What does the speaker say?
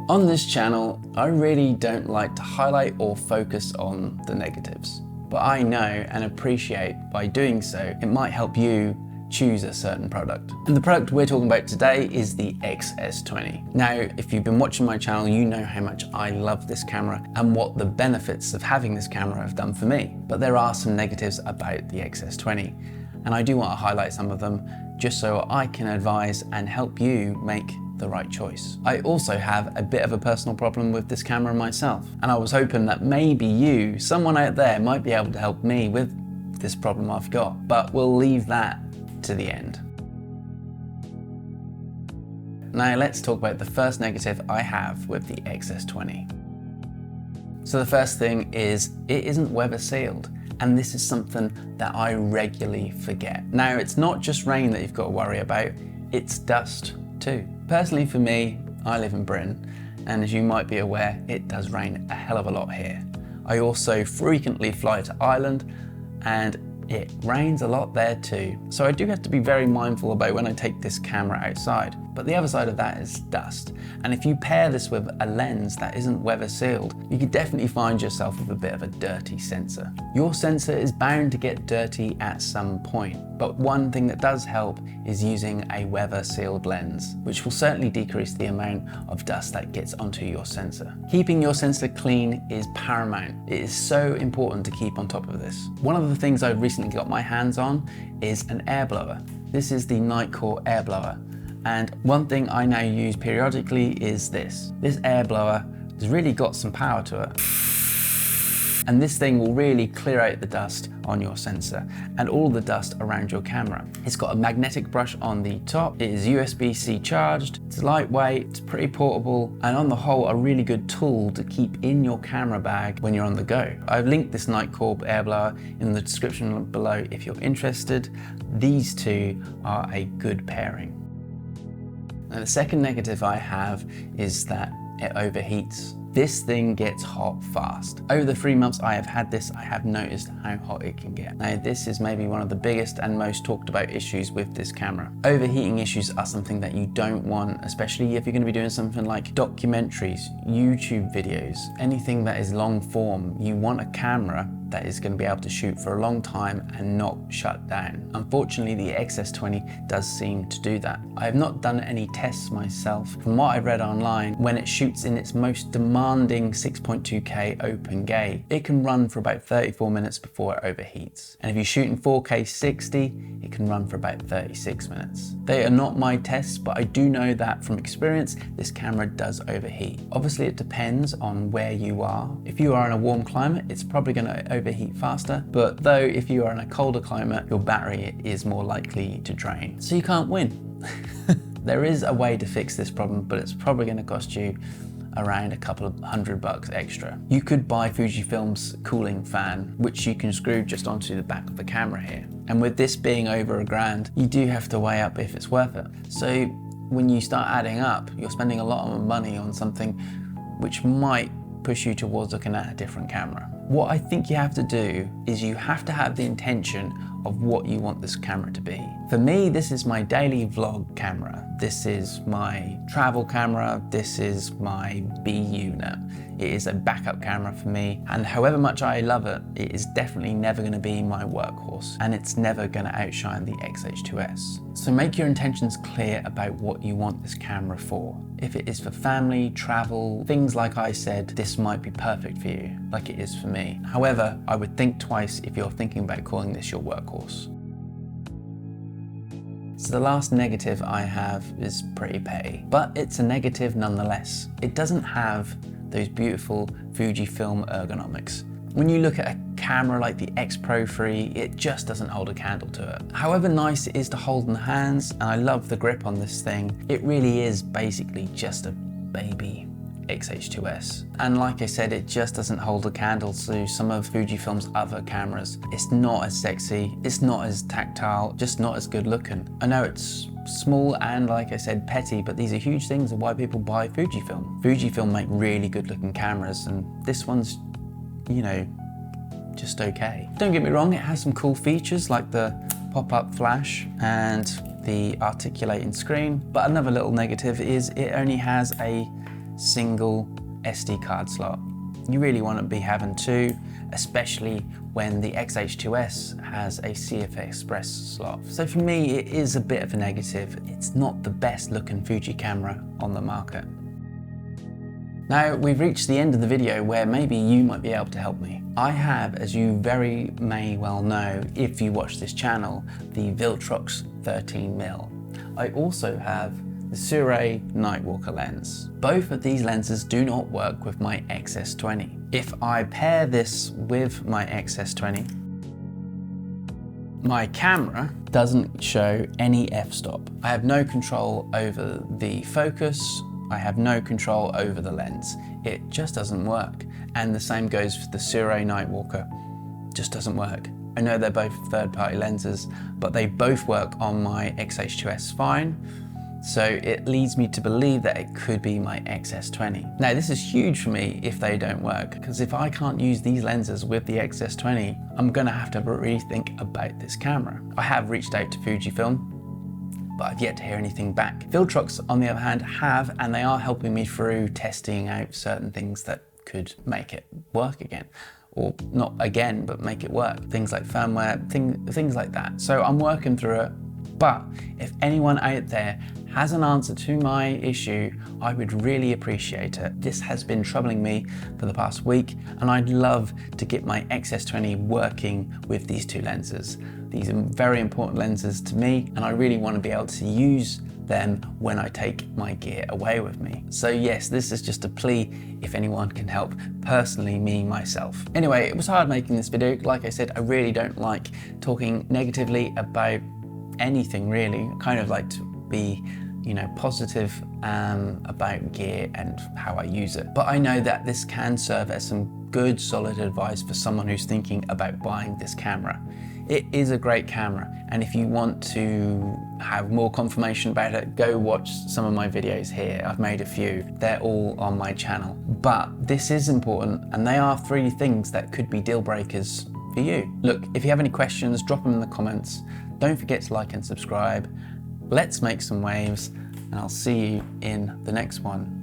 On this channel, I really don't like to highlight or focus on the negatives, but I know and appreciate by doing so, it might help you choose a certain product. And the product we're talking about today is the X-S20. Now, if you've been watching my channel, you know how much I love this camera and what the benefits of having this camera have done for me. But there are some negatives about the X-S20, and I do want to highlight some of them just so I can advise and help you make the right choice. I also have a bit of a personal problem with this camera myself, and I was hoping that maybe you, someone out there, might be able to help me with this problem I've got, but we'll leave that to the end. Now let's talk about the first negative I have with the X-S20. So the first thing is it isn't weather sealed, and this is something that I regularly forget. Now it's not just rain that you've got to worry about, it's dust too. Personally for me, I live in Britain, and as you might be aware, it does rain a hell of a lot here. I also frequently fly to Ireland, and it rains a lot there too. So I do have to be very mindful about when I take this camera outside. But the other side of that is dust. And if you pair this with a lens that isn't weather sealed, you could definitely find yourself with a bit of a dirty sensor. Your sensor is bound to get dirty at some point. But one thing that does help is using a weather sealed lens, which will certainly decrease the amount of dust that gets onto your sensor. Keeping your sensor clean is paramount. It is so important to keep on top of this. One of the things I've recently got my hands on is an air blower. This is the Nightcore air blower. And one thing I now use periodically is this. This air blower has really got some power to it. And this thing will really clear out the dust on your sensor and all the dust around your camera. It's got a magnetic brush on the top. It is USB-C charged. It's lightweight, it's pretty portable, and on the whole, a really good tool to keep in your camera bag when you're on the go. I've linked this Nightcore air blower in the description below if you're interested. These two are a good pairing. Now the second negative I have is that it overheats. This thing gets hot fast. Over the 3 months I have had this, I have noticed how hot it can get. Now this is maybe one of the biggest and most talked about issues with this camera. Overheating issues are something that you don't want, especially if you're going to be doing something like documentaries, YouTube videos, anything that is long form. You want a camera that is going to be able to shoot for a long time and not shut down. Unfortunately, the X-S20 does seem to do that. I have not done any tests myself. From what I've read online, when it shoots in its most demanding 6.2K open gate, it can run for about 34 minutes before it overheats. And if you shoot in 4K 60, it can run for about 36 minutes. They are not my tests, but I do know that from experience, this camera does overheat. Obviously, it depends on where you are. If you are in a warm climate, it's probably going to overheat faster, but though if you are in a colder climate, your battery is more likely to drain. So you can't win. There is a way to fix this problem, but it's probably going to cost you around a couple of $100 extra. You could buy Fujifilm's cooling fan, which you can screw just onto the back of the camera here. And with this being over $1,000, you do have to weigh up if it's worth it. So when you start adding up, you're spending a lot of money on something which might push you towards looking at a different camera. What I think you have to do is you have to have the intention of what you want this camera to be. For me, this is my daily vlog camera. This is my travel camera. This is my B unit. It is a backup camera for me, and however much I love it, it is definitely never going to be my workhorse, and it's never going to outshine the X-H2S. So make your intentions clear about what you want this camera for. If it is for family, travel, things like I said, this might be perfect for you, like it is for me. However, I would think twice if you're thinking about calling this your workhorse. So the last negative I have is pretty petty, but it's a negative nonetheless. It doesn't have those beautiful Fujifilm ergonomics. When you look at a camera like the X Pro 3, it just doesn't hold a candle to it. However nice it is to hold in the hands, and I love the grip on this thing, it really is basically just a baby X-H2S. And like I said, it just doesn't hold a candle to some of Fujifilm's other cameras. It's not as sexy, it's not as tactile, just not as good looking. I know it's small and, like I said, petty, but these are huge things of why people buy Fujifilm. Fujifilm make really good looking cameras, and this one's, you know, just okay. Don't get me wrong, it has some cool features like the pop-up flash and the articulating screen, but another little negative is it only has a single SD card slot. You really want to be having two, especially when the X-H2S has a CFA Express slot. So for me, it is a bit of a negative. It's not the best looking Fuji camera on the market. Now, we've reached the end of the video where maybe you might be able to help me. I have, as you very may well know, if you watch this channel, the Viltrox 13mm. I also have the Sirui Nightwalker lens. Both of these lenses do not work with my X-S20. If I pair this with my X-S20, my camera doesn't show any f-stop. I have no control over the focus. I have no control over the lens. It just doesn't work. And the same goes for the Sirui Nightwalker. Just doesn't work. I know they're both third-party lenses, but they both work on my X-H2S fine. So it leads me to believe that it could be my X-S20. Now this is huge for me if they don't work, because if I can't use these lenses with the X-S20, I'm gonna have to rethink about this camera. I have reached out to Fujifilm, but I've yet to hear anything back. Viltrox, on the other hand, have, and they are helping me through testing out certain things that could make it work again. Or not again, but make it work. Things like firmware, things like that. So I'm working through it. But if anyone out there has an answer to my issue, I would really appreciate it. This has been troubling me for the past week, and I'd love to get my X-S20 working with these two lenses. These are very important lenses to me, and I really want to be able to use them when I take my gear away with me. So yes, this is just a plea if anyone can help, personally me, myself. Anyway, it was hard making this video. Like I said, I really don't like talking negatively about anything really. I kind of like to be, you know, positive about gear and how I use it. But I know that this can serve as some good solid advice for someone who's thinking about buying this camera. It is a great camera, and if you want to have more confirmation about it, go watch some of my videos here. I've made a few. They're all on my channel. But this is important, and they are 3 things that could be deal breakers for you. Look, if you have any questions, drop them in the comments. Don't forget to like and subscribe. Let's make some waves, and I'll see you in the next one.